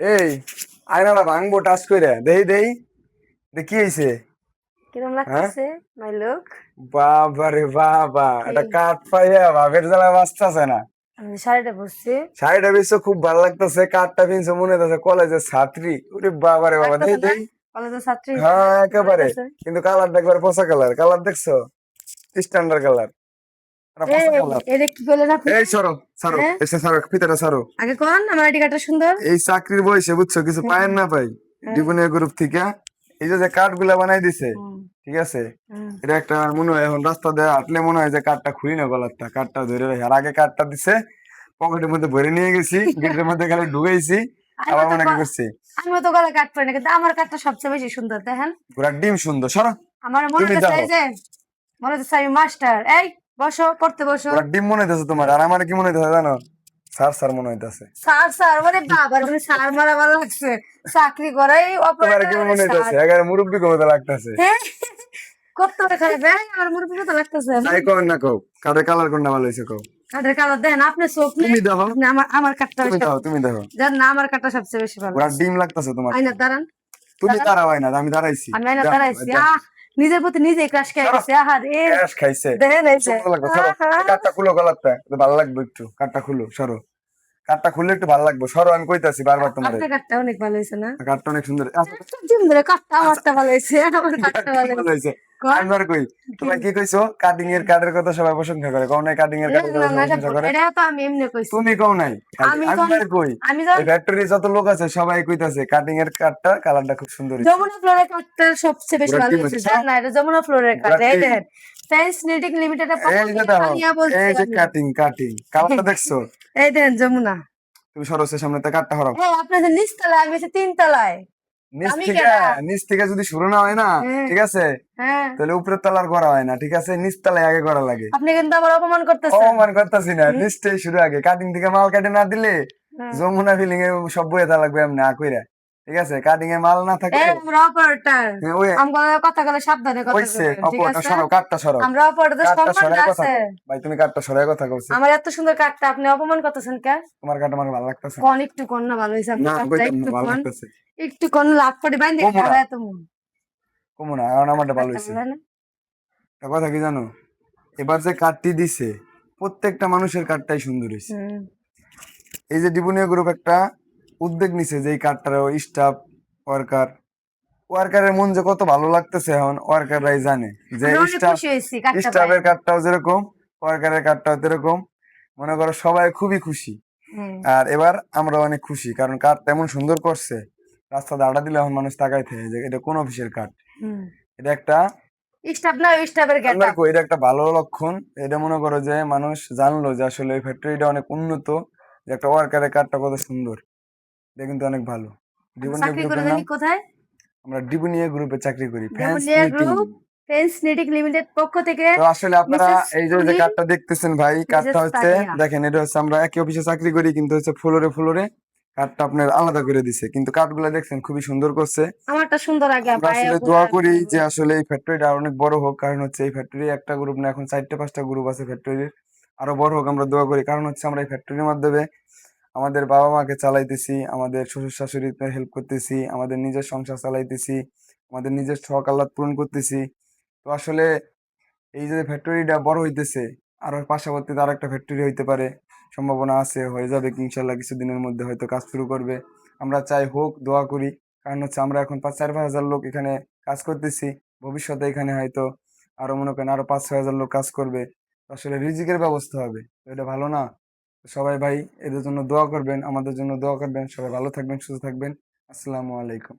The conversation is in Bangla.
এই আয়নাটা ভাঙবো টাচ করে দেই দেই কি হয়েছে? কিরম হ্যাঁ, লাগতেছে মাই লুক? বাবা রে বাবা, কি? এটা কাঠ পাইয়া বাপের জ্বালা বাঁচতেছে না। আমি শাড়িটা পরছি। শাড়িটা বেশ খুব ভালো লাগতেছে, কাঠটা পিনছে মনে হচ্ছে কলেজের ছাত্রী। ওরে বাবা রে বাবা, দেই লাগতেছে না? দেই। কলেজের ছাত্রী হিসেবে হ্যাঁ সুন্দর একেবারে, হইতাছে। কিন্তু কালারটা একবার পচা কালার। কালার দেখছো? স্ট্যান্ডার্ড কালার, এটা পচা এই কালার। এটা কি করলেন আপনি? এই সরো সরো, হ্যাঁ, এসে সরো, ফিতাটা সরো। আগে কোন আমার আইডি কার্ডটা সুন্দর। এই চাকরির বয়সে বুঝছো কিছু হুম, পায়েন না পাই হ্যাঁ, জীবনের গ্রুপ থেকে এই যে কার্ড গুলা বানাই দিছে, হুম, ঠিক আছে? হুম। এটা একটা মনে হয় এখন রাস্তা দিয়ে হাঁটলে মনে হয় যে কার্ডটা খুলি না, গলারটা কার্ডটা ধরে রাখি। আর আগে কার্ডটা দিছে পকেটের মধ্যে ভরে নিয়ে গেছি, গেটের মধ্যে খালি ঢুকাইছি, আমিও আবার তো মনে গ- করছি। আমিও তো গলায় কাট পরি না, কিন্তু আমার কাটটা সবচেয়ে বেশি সুন্দর দেখেন। পুরা ডিম সুন্দর, সরো। আমার মনে তুমি হচ্ছে দেখো, এই যে, মনে হচ্ছে আমি মাস্টার। এই বসো, পড়তে বসো। পুরা ডিম মনে হইতেছে তোমার। আর আমার কি মনে হইতেছে জানো? স্যার স্যার মনে হইতেছে। স্যার স্যার মানে বাবার মানে স্যার মারা ভালো লাগছে। চাকরি করাই তোমার অপারেটর কি মানে মনে স্যার। হইতেছে? এগারে মুরব্বী কমতে লাগতেছে। হ্যাঁ, কত খারাপ। হ্যাঁ, আমার মুরব্বি মতো লাগতেছে। তাই কও না, কও কার্ডের কালার কোনটা ভালো হয়েছে কও। কাঠের কালার দেন, আপনি চোখ নেই। তুমি দেখো, আপনি আমার আমার কাঠটা তুমি বেশি। দেখো, তুমি দেখো, জান না, আমার কাঠটা সবচেয়ে বেশি ভালো পুরা লাগছে। ডিম লাগতেছে তোমার। আইনা দাঁড়ান, তুমি দাঁড়ান। দাঁড়াও না, আমি দাঁড়াইছি। আমি আইনা দেখো দাঁড়াইছি। দেখো, নিজের প্রতি নিজেই ক্রাশ খেয়ে সরো। গেছে। আহা রে, ক্যাশ খাইছে, দেখেন এই যে। সুন্দর লাগবে। সরো, এই কাঠটা খুলো, গলারটা একটু ভালো লাগবে। একটু কাঠটা খুলো, সরো। কাঠটা খুললে একটু ভালো লাগবে, সরো। আমি কইতাছি বারবার তোমারে। আপনার কাঠটা অনেক ভালো হয়েছে না? কাঠটা অনেক সুন্দর। আচ্ছা, দিন ধরে কাঠটা আচ্ছা, আমারটা ভালো হয়েছে, আমার কাঠটা কাঠটা ভালো ভালো হয়েছে। হয়েছে। কোন আমি আর কই, কি? তোমার কি কইছো? কাটিং এর কাঠের কথা সবাই প্রশংসা করে, কও নাই? কাটিং এর না কাঠের না কথা না, সবাই প্রশংসা করে, এটা তো আমি এমনি কইছি। তুমি কও নাই? খালি আমি আমি কোন, আর কই। আমি এই যখন ফ্যাক্টরি যত লোক আছে সবাই কইতাছে কাটিং এর কাঠটা কালারটা খুব সুন্দর হয়েছে। যমুনা ফ্লোরের কাঠটা সবচেয়ে বেশি পুরা ভালো টিম হয়েছে। হয়েছে, জান সরো। না, এটা যমুনা ফ্লোরের কাঠ। পুরা এই টিম। দেখেন, ফ্রেন্স নিটিং লিমিটেডের পক্ষ এই যে থেকে দেখো, আনিয়া বলছি এই যে আমি। কাটিং কাটিং কালারটা দেখছো? এই দেখেন যমুনা। তুমি সরসের সামনে তে কাঠটা হরাও। হ্যাঁ, আপনাদের নিচতলায়, আমি আছি তিনতলায়। নিচ আমি থেকে, কেডা? নিচ থেকে যদি শুরু না হয় না, হ্যাঁ, ঠিক আছে, হ্যাঁ। তাহলে উপরের তলার করা হয় না, ঠিক আছে? নিচ তলায় আগে করা লাগে। আপনি কিন্তু আমার অপমান করতেছেন। অপমান করতেছি না, হুম, নিচটাই শুরু আগে। কাটিং থেকে মাল কাটে না দিলে হ্যাঁ। যমুনা ফিলিং এ সব বইয়ে তা লাগবে এমনি কইরা, ঠিক আছে? কাটিং এ মাল না থাকলে এই আমরা অপারেটর। ওই আমরা কথা বলে সাবধানে কথা হইছে। বলবেন, ঠিক অপরটা আছে? সরাও, কাঠটা সরাও। আমরা অপারেটর কাঠটা সম্মান সরাই কথা আছে। কও ভাই, তুমি কাঠটা সরাই কথা কইছে। আমার এত সুন্দর কাঠটা আপনি অপমান করতেছেন কে? তোমার কাঠ আমার ভালো লাগতেছে কোন একটু কোন না ভালো হয়েছে না, আপনার কাঠটা, কইতাম না, একটু ভালো কোন। লাগতেছে। একটু কোন লাভ করে বাইন্দে কমুনা, খাওয়া এত মন। কমুনা, কারণ আমারটা ভালো কাঠটা হয়েছে। ভালো হয় না? একটা কথা কি জানো? এবার যে কাঠটি দিছে প্রত্যেকটা মানুষের কাঠটাই সুন্দর হয়েছে। হুম। এই যে ডিবুনিয়া গ্রুপ একটা উদ্যোগ নিছে যে এই কাঠটার স্টাফ ওয়ার্কার, ওয়ার্কারের মন যে কত ভালো লাগতেছে এখন ওয়ার্কাররাই জানে। যে আমরা অনেক স্টাফ, খুশি হয়েছি কাঠটা পাই। স্টাফের কাঠটাও যেরকম ওয়ার্কারের কাঠটাও যেরকম, মনে করো সবাই খুবই খুশি। হুম, আর এবার আমরা অনেক খুশি, কারণ কাঠ তেমন সুন্দর করছে। রাস্তা দাঁড়া দিলে এখন মানুষ তাকাই থাকে যে এটা কোন অফিসের কাঠ। হুম। এটা একটা, স্টাফ না, স্টাফের গেট আমার আপ। কই, এটা একটা ভালো লক্ষণ। এটা মনে করো যে মানুষ জানলো যে আসলে এই ফ্যাক্টরিটা অনেক উন্নত, যে একটা ওয়ার্কারের কাঠটা কত সুন্দর। এটা কিন্তু অনেক ভালো। ডিবুনিয়া চাকরি করে গ্রুপের নাম। জানি কোথায়? আমরা ডিবুনিয়া গ্রুপে চাকরি করি, fans Debunia knitting. Group friends knitting limited পক্ষ থেকে। তো আসলে আপনারা মিসেস এই যে যে তুহিন, কার্ডটা দেখতেছেন ভাই, কার্ডটা মিসেস হচ্ছে, তানিয়া। দেখেন এটা হচ্ছে আমরা একই অফিসে চাকরি করি, কিন্তু হচ্ছে ফ্লোরে ফ্লোরে কার্ডটা আপনার আলাদা করে দিছে, কিন্তু কার্ডগুলো দেখছেন খুবই সুন্দর করছে। আমারটা সুন্দর আগে আমরা পায়ে আসলে পুরা দোয়া করি একদম। যে আসলে এই ফ্যাক্টরিটা অনেক বড় হোক, কারণ হচ্ছে এই ফ্যাক্টরি একটা গ্রুপ না, এখন 4-5টা গ্রুপ আছে ফ্যাক্টরির। আরো বড় হোক আমরা দোয়া করি, কারণ হচ্ছে আমরা এই ফ্যাক্টরির মাধ্যমে আমাদের বাবা মাকে চালাইতেছি, আমাদের শ্বশুর শাশুড়িতে হেল্প করতেছি, আমাদের নিজের সংসার চালাইতেছি, আমাদের নিজের শখ আহ্লাদ পূরণ করতেছি। তো আসলে এই যে ফ্যাক্টরিটা বড় হইতেছে, আর ওর পার্শ্ববর্তীতে আর একটা ফ্যাক্টরি হইতে পারে, সম্ভাবনা আছে, হয়ে যাবে কি ইনশাল্লাহ কিছুদিনের মধ্যে হয়তো কাজ শুরু করবে। আমরা চাই হোক, দোয়া করি। কারণ হচ্ছে আমরা এখন 5-4 হাজার লোক এখানে কাজ করতেছি, ভবিষ্যতে এখানে হয়তো আরো মনে করেন আরো 5-6 হাজার লোক কাজ করবে। তো আসলে রিজিকের ব্যবস্থা হবে, তো এটা ভালো না? তো সবাই ভাই এদের জন্য দোয়া করবেন, আমাদের জন্য দোয়া করবেন। সবাই ভালো থাকবেন, সুস্থ থাকবেন। আসসালামু আলাইকুম।